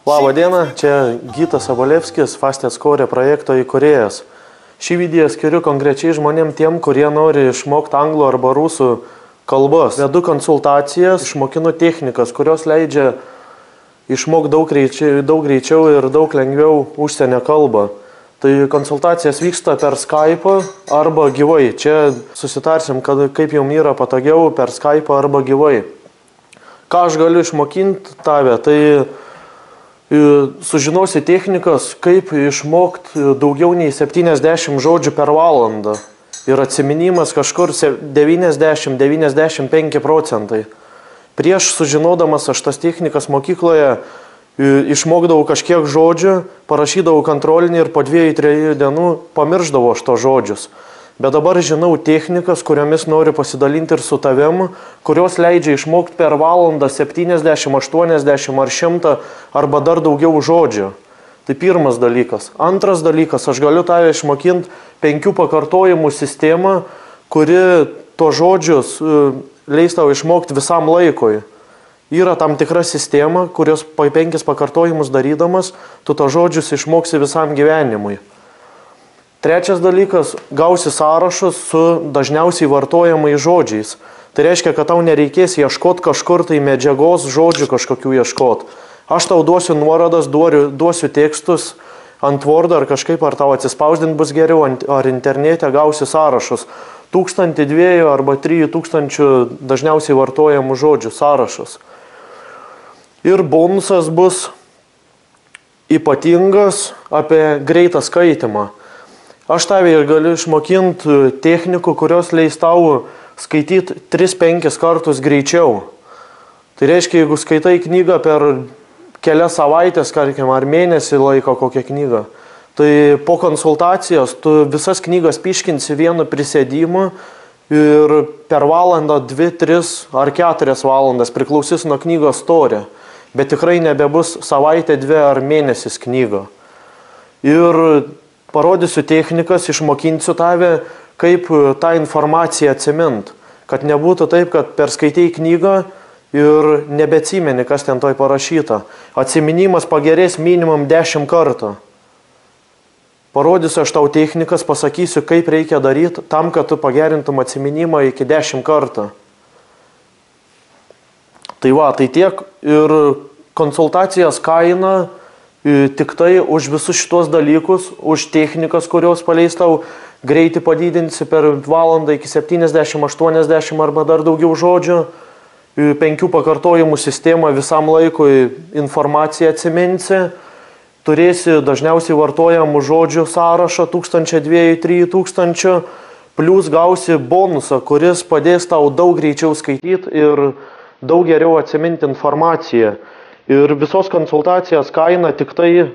Labą dieną, čia Gytas Sabolevskis, Fastetscore projekto įkūrėjas. Šį video skiriu konkrečiai žmonėm tiem, kurie nori išmokti anglų arba rusų kalbos. Vedu konsultacijas, išmokinu technikas, kurios leidžia išmokti daug greičiau ir daug lengviau užsienio kalbą. Tai konsultacijas vyksta per Skype arba gyvai. Čia susitarsim, kaip jums yra patogiau per Skype arba gyvai. Ką aš galiu išmokinti tave, tai sužinosi technikas, kaip išmokti daugiau nei 70 žodžių per valandą. Ir atsiminimas kažkur 90-95 procentai. Prieš sužinodamas aš tas technikas mokykloje išmokdavau kažkiek žodžių, parašydavau kontrolinį ir po 2-3 dienų pamirždavau aš tos žodžius. Bet dabar žinau technikas, kuriomis noriu pasidalinti ir su tavim, kurios leidžia išmokti per valandą 70, 80 ar 100 arba dar daugiau žodžių. Tai pirmas dalykas. Antras dalykas, aš galiu tave išmokinti 5 pakartojimų sistemą, kuri to žodžius leis tau išmokti visam laikui. Yra tam tikra sistema, kurios 5 pakartojimus darydamas, tu to žodžius išmoksi visam gyvenimui. Trečias dalykas, gausi sąrašus su dažniausiai vartojamais žodžiais. Tai reiškia, kad tau nereikės ieškoti kažkur tai medžiagos žodžių kažkokių ieškoti. Aš tau duosiu nuorodas, duosiu tekstus ant Word ar kažkaip, ar tau atsispausdinti bus geriau, ar internete gausi sąrašus. 1002 arba 3000 dažniausiai vartojamų žodžių sąrašas. Ir bonusas bus ypatingas apie greitą skaitimą. Aš tavai ir galiu išmokinti technikų, kurios leis tau skaityti 3-5 kartus greičiau. Tai reiškia, jeigu skaitai knygą per kelias savaitės, ar mėnesį laiko kokią knygą, tai po konsultacijos tu visas knygas piškinsi vienu prisėdimu ir per valandą, 2, 3 ar 4 valandas priklausys nuo knygos storio. Bet tikrai nebebus savaitė, 2 ar mėnesis knyga. Ir parodysiu technikas, išmokinsiu tave, kaip tą informaciją atsimint. Kad nebūtų taip, kad perskaitei knygą ir nebeatsimeni, kas ten toj parašyta. Atsiminimas pagerės minimum 10 kartų. Parodysiu aš tau technikas, pasakysiu, kaip reikia daryti tam, kad tu pagerintum atsiminimą iki 10 kartų. Tai va, tai tiek. Ir konsultacijos kaina tik tai už visus šitos dalykus, už technikas, kurios paleis tau greitį padidinsi per valandą iki 70, 80 arba dar daugiau žodžių, 5 pakartojimų sistemą visam laikui informaciją atsiminsi, turėsi dažniausiai vartojamų žodžių sąrašą 1000-2000, plus gausi bonusą, kuris padės tau daug greičiau skaityti ir daug geriau atsiminti informaciją. Ir visos konsultacijos kaina tik tai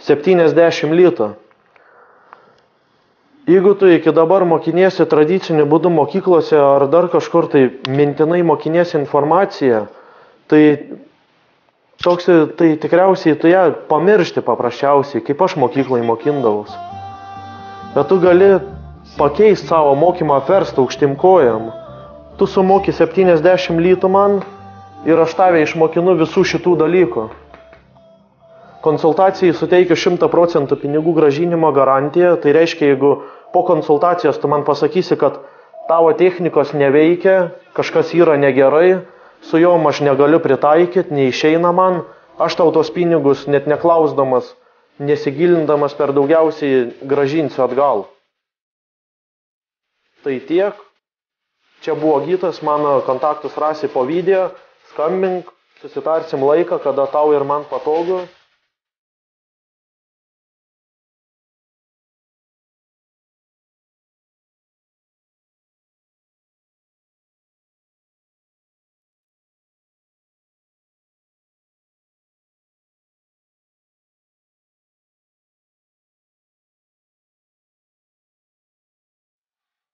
$70. Jeigu tu iki dabar mokiniesi tradiciniu būdu mokyklose ar dar kažkur tai mintinai mokiniesi informaciją, tai tikriausiai tu ją pamiršti paprasčiausiai, kaip aš mokyklai mokindavus. Bet tu gali pakeisti savo mokymą apverstą aukštym kojam. Tu sumoki 70 litų man ir aš tave išmokinu visų šitų dalykų. Konsultacijai suteikiu 100% pinigų grąžinimo garantiją. Tai reiškia, jeigu po konsultacijos tu man pasakysi, kad tavo technikos neveikia, kažkas yra negerai, su jom aš negaliu pritaikyti, neišeina man, aš tau tos pinigus net neklausdamas, nesigilindamas per daugiausiai grąžinsiu atgal. Tai tiek. Čia buvo Gytas, mano kontaktus rasi po video, skambink, susitarsim laiką, kada tau ir man patogu.